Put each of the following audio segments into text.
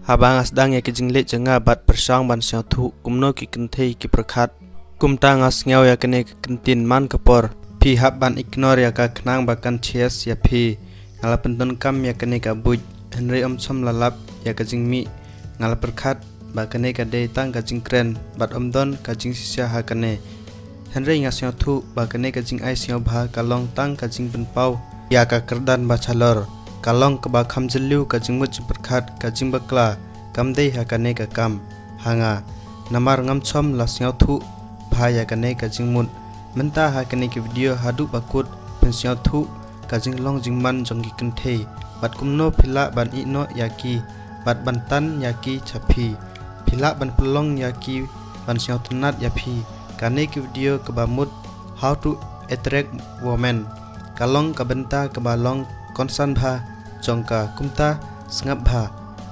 Habang asdang ya kijinglet jenga bat persang ban siang thu kumno ki kentei ki perkhat kumta ngas ngau ya kene kentin man kapor pi hab ban ignore ya ka knang bakan chies ya pi ngala pentun kam ya kene ka buj henry omsom lalap ya ka jingmi ngala perkhat ba kene ka de tang ka jingkren bat omdon ka jing sisya ha kene henry ngas siang thu ba kene ka jing ai siang bha kalong tang ka jing benpau ya ka kerdan ba chalor kalong ke ba kham jeliu ka jingmut perkhat ka jing bakla kamdei ha kane ka kam hanga namar ngam chom la siau thu phaya kane ka jingmut menta ha kane ki video hadu bakut pen siau thu ka jinglong jingman jonggi kenthe bat kumno phila ban ino yaki bat bantan yaki chapi phila ban pelong yaki ban siau tunat yapi kane ki video ke bamut how to attract women kalong ka benta ke balong konsan bha jongka kumta sngap bha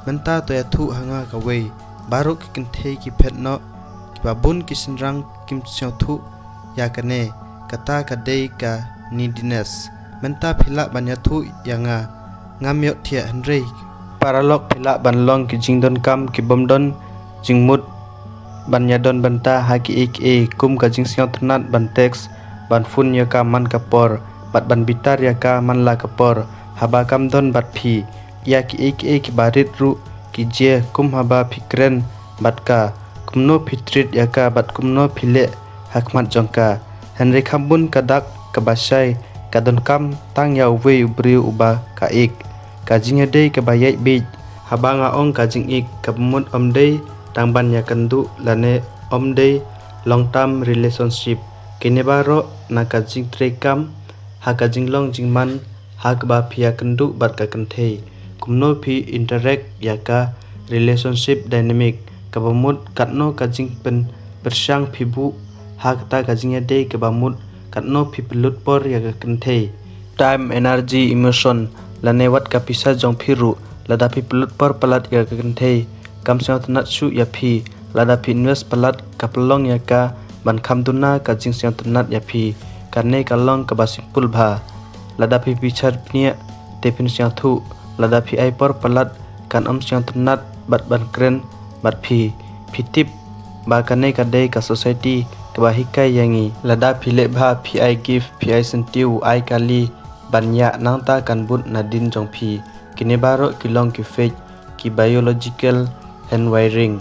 menta to ya thu hanga ka wei baru ki kenthe ki phetno ki babun ki sinrang kim chau thu ya kane kata ka dei ka neediness menta phila ban ya thu yanga ngamyo thia henrei paralok phila ban long ki jingdon kam ki bomdon jingmut ban yadon banta ha ki ek e kum ka jing siau thnat ban text ban fun ya ka man kapor bat ban bitar ya ka man la kapor haba kam don bat phi ya ki ek barit ru ki je kum haba fikren bat ka kumno fitrit ya ka bat kumno phile hakmat jongka henry khambun kadak ka basai ka don kam tang ya we ubri uba ka ek ka jinga dei ka bayai be haba nga ong ka jing ek ka mut om dei tang ban ya kandu lane om dei long term relationship kine baro na ka jing tre kam ha ka jing long jing man hak ba phia kandu bat ka kanthe kumno phi interact ya ka relationship dynamic ka bamut katno ka jingpen bersang phibu hak ta ka jingya de ka bamut katno phi pelut por ya ka kanthe time energy emotion lane wat ka pisa jong phiru lada phi pelut por palat ya ka kanthe kam sa tnat su ya phi lada phi invest palat ka pelong ya ka ban khamduna ka jing sa tnat ya phi karne ka long ka basipul bha lada phi pichar pnia tepin siang thu lada phi ai por palat kan siang tunat bat ban kren bat phi tip ba kane ka dei ka society ka ba hikai yangi lada phi le bha phi ai give phi ai sentiu ai kali banya nangta kan but nadin jong phi kine baro kilong ki fake ki biological hand wiring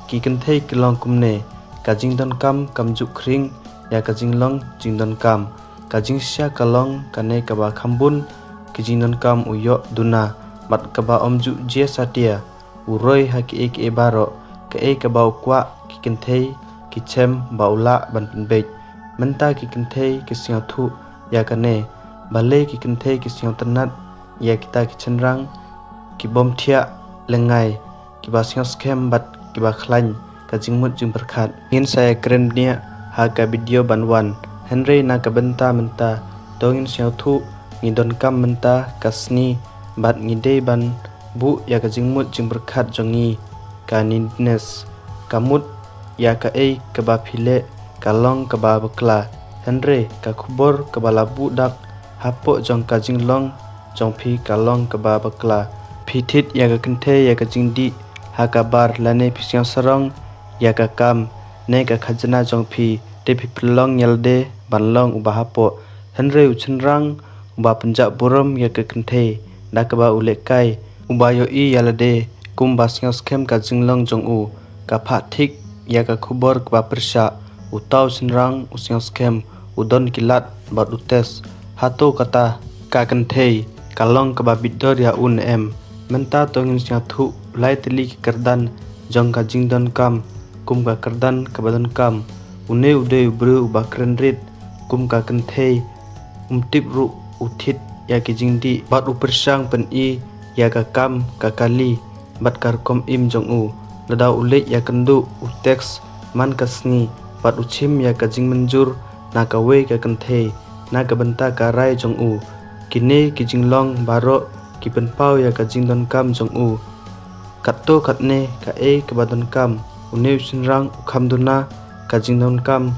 ki kan thei kilong kumne ka jingdon kam kamju khring ya ka jinglong jingdon kam kajing sia kalong kane kaba khambun kijingnon kam uyo duna mat kaba omju je satia uroi haki ek e baro ka e kaba kwa kikenthei kichem baula ban penbej menta kikenthei kisyang thu ya kane bale kikenthei kisyang tanat ya kita kichenrang kibom thia lengai kiba syang scam bat kiba khlan kajingmut jing berkhat ngin saya kren nia ha ka video banwan henry na ka benta menta dongin siau thu ngidon kam menta kasni bat ngidei ban bu ya ka jingmut jing berkhat jongi ka nidness kamut ya ka ei ka ba phile kalong ka ba bakla henry ka khubor ka ba labu dak hapo jong ka jinglong jong phi kalong ka ba bakla phithit ya ka kenthe ya ka jingdi ha ka bar lane physiang sarong ya ka kam ne ka khajna jong phi te phi pelong yalde banlong ubahapo henry uchenrang uba penjak buram ya ke kenthe dakaba ulekai ubayo I yalade kumbasnya scam ka jinglong jong u ka pha thik ya ka khubor ka persha utau senrang usyang scam udon kilat bat utes hato kata ka kenthe kalong ka bidor ya un em menta tongin sia thu laitli kerdan jong ka jingdon kam kum ka kerdan ka badon kam une ude ubru bakren rit kum ka kenthe tip ru uthit ya ki jingdi bat upersang pen I ya ka kam ka kali bat kar kom im jong u lada ulek ya kendu utex man kasni bat uchim ya ka jing menjur na ka we ka kenthe na ka benta ka rai jong u kine ki jinglong baro ki penpau ya ka jingdon kam jong u katto katne ka e ka badon kam une sinrang ukhamduna ka jingdon kam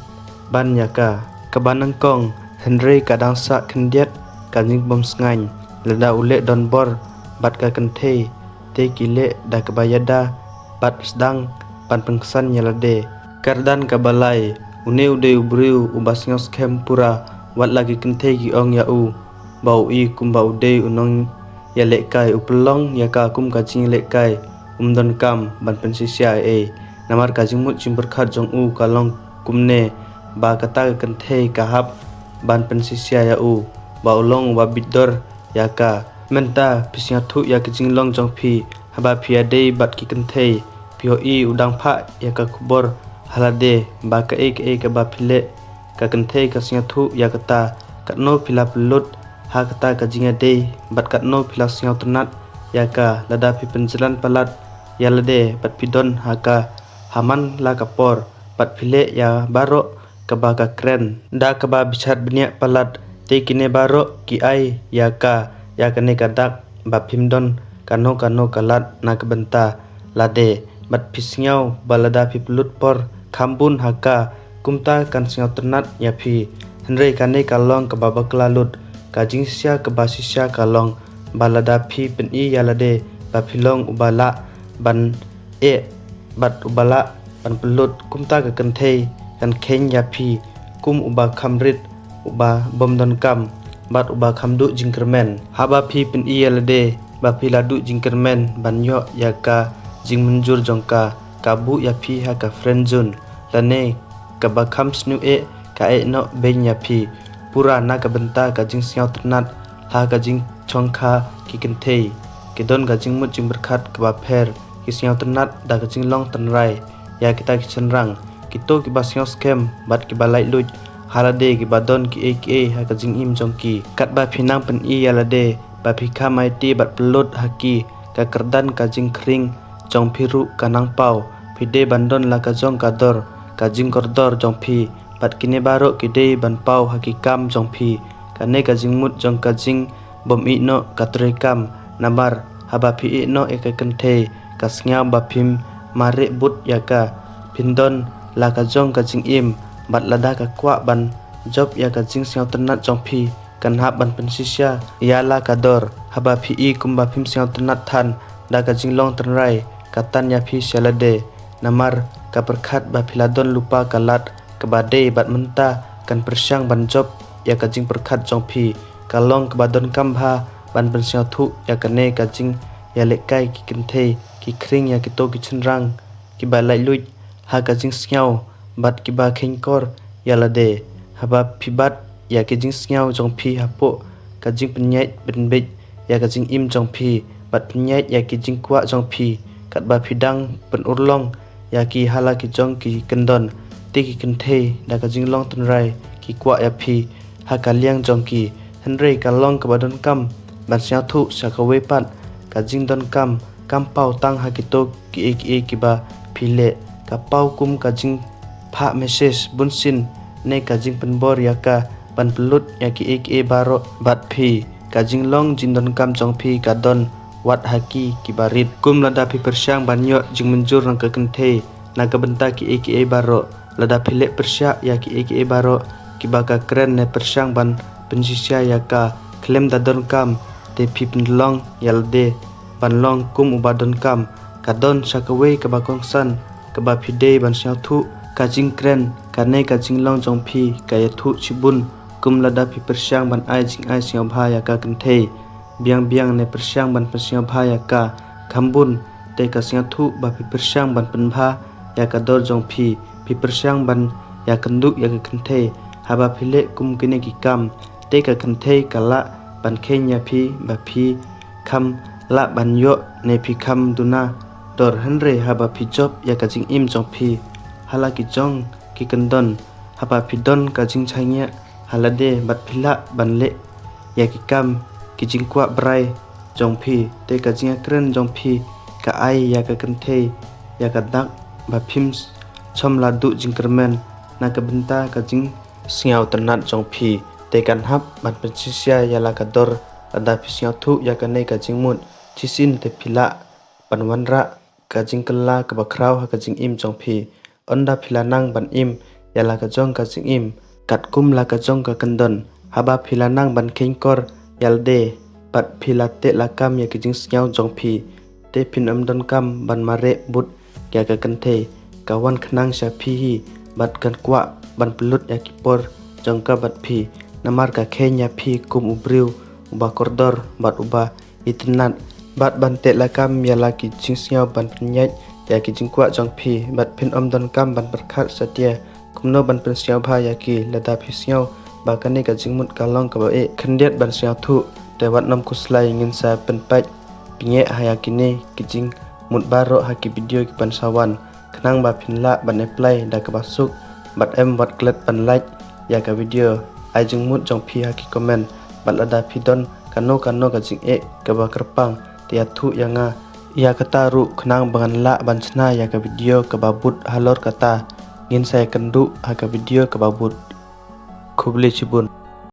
ban ya ka kabanang kong henry kadang sa kendiat kanjing bom sngain leda ule don bor bat ka kenthe te kile da kebayada bat sedang pan pengsan yalade kardan kabalai une ude ubriu ubas ngos kem pura wat lagi kente ki ong ya u bau I kum bau de unong ya lekai upelong ya ka kum kajing lekai umdon kam ban pensisia namar kajing mut cimberkhat jong u kalong kumne ba kata kente kahap ban pensisia ya u bau long wa bidor ya ka menta pisnya thu ya kajing long jong phi haba phia de bat ki kente pio I udang pha ya ka kubor halade ba ka ka ba phile ka kente ka snya thu ya kata katno phila pelut ha kata kajinga de bat katno phila snya tunat ya ka lada phi penjalan palat ya lade bat pidon ha ka haman la kapor bat phile ya baro ka ba ka kren da ka ba bichat bnya palat te kine baro ki ai ya kane kadak ba phimdon kano kalat na ka benta lade bat pisngau balada phi pelut por khambun haka kumta kan singau ternat ya phi henrei kane kalong ka baba klalut kajing sia ka basisya kalong balada phi pen I yalade ba philong ubala ban bat ubala ban pelut kumta ka kentei kan khen ya phi kum uba khamrit uba bomdon kam bat uba khamdu jingkermen haba phi pen I yalade ba phi ladu jingkermen banyo ya ka jing menjur jongka kabu ya phi ha ka friend zone lane ka ba kham snu ka no ben ya phi pura na ka benta ka jing siao tnat ha ka jing chongkha ki kentei ki don ka jing mut jing berkhat ka ba pher ki siao tnat da ka jing long tanrai ya kita ki chenrang ki to ki ba siao scam bat ki ba lai lut halade ki ba don ki ha ka jing im jongki kat ba phinang pen I yalade ba phi kha mai ti bat pelot haki ka kerdan ka jing kring jong phiru kanang pau phide bandon la ka jong kador ka jing kordor jong phi pat kine baro kide ban pau hakikam jong phi kane ka jing mut jong ka jing bom I no katre kam namar haba phi I no ka kenthe ka sngya ba phim mare but ya ka pindon la ka jong ka jing im bat lada ka kwa ban job ya ka jing siao tenat jong phi kan hab ban pensisya ya la ka dor haba phi I kum ba phim siao tenat than da ka jing long tenrai katan ya phi selade namar ka perkhat ba philadon lupa kalat kebade bat menta kan persyang ban job ya ka jing perkhat jong phi kalong kebadon kambha ban pensiao thu ya kane ka jing ya lekai ki kenthe ki kring ya ki to ki chenrang ki ba lai luit ha ka jing sngau bat ki ba khengkor ya lade haba phibat ya ki jing sngau jong phi hapo ka jing penyait benbej ya ka jing im jong phi bat penyait ya ki jing kwa jong phi kat ba phidang pen urlong ya ki hala ki jong ki kendon te ki kenthe da ka jing long tunrai ki kwa ya phi ha ka liang jong ki henrei ka long ka badon kam ban sia thu sa ka we pat ka jing don kam pau tang ha ki to ki ki ba phile ka pau kum ka jing pha message bunsin ne ka jing penbor ya ka ban pelut ya ki baro bat phi ka jing long jing don kam jong phi ka don wat haki kibarit kum lada phi persyang banyo jing menjur nang kekenthe na ka benta ki baro lada phile persya ya ki baro ki baka kren ne persyang ban pensisya ya ka klem dadon kam te phi penlong yalde ban long kum ubadon kam kadon sakawe ka bakong san ka ba phide ban syau thu ka jing kren ka ne ka jing long jong phi ka ya thu chibun kum lada phi persyang ban ai jing ai syau bha ya ka kenthe biang ne persyang ban persyang bha ya ka khambun te ka syang thu ba phi persyang ban penbha ya ka dor jong phi persyang ban ya kenduk ya ka kenthe haba phile kum kine ki kam te ka kenthe kala ban khenya phi ba phi kham la ban yo ne phi kham duna dor henre haba phi job ya ka jing im jong phi hala ki jong ki kendon haba phi don ka jing changya halade bat phila ban le ya ki kam ki jing kwa brai jong phi te ka jing kren jong phi ka ai ya ka kenthe ya ka dak ba phim chom la du jing kermen na ka benta ka jing siao tenat jong phi te kan hap ban pensisya ya la ka dor ada phi siao thu ya ka nei ka jing mut chisin te phila panwanra ka jing kala ka bakrau ha ka jing im jong phi onda phila nang ban im ya la ka jong ka jing im kat kum la ka jong ka kandon haba phila nang ban khengkor yalde pat phila te la kam ya ki jing siao jong phi te pin don kam ban mare but ya ka kante kawan khnang sya phi hi bat kan kwa ban pelut ya kipor jongka bat phi namar ka khenya phi kum ubriu uba kordor bat uba itnat bat ban te la kam ya la ki chingsya ban nyai ya ki jingkwa jong phi bat pin don kam ban berkhat satya kumno ban pen syau bha ya ki lada phi syau ba kane ka jingmut kalong ka ba e khandiat ban syau thu te wat nam kuslai ngin sa pen pai pinye haya kini kijing mut baro ha ki video ki pan sawan khnang ba phinla ban apply da ka basuk bat wat klet ban like ya ka video ai jing mut jong phi ha ki comment bat lada phi don kano ka jing e ka ba kerpang tia thu yanga ya kata ru khnang bangan la ban chna ya ka video ka babut halor kata ngin sai kandu ha ka video ka babut khubli chibun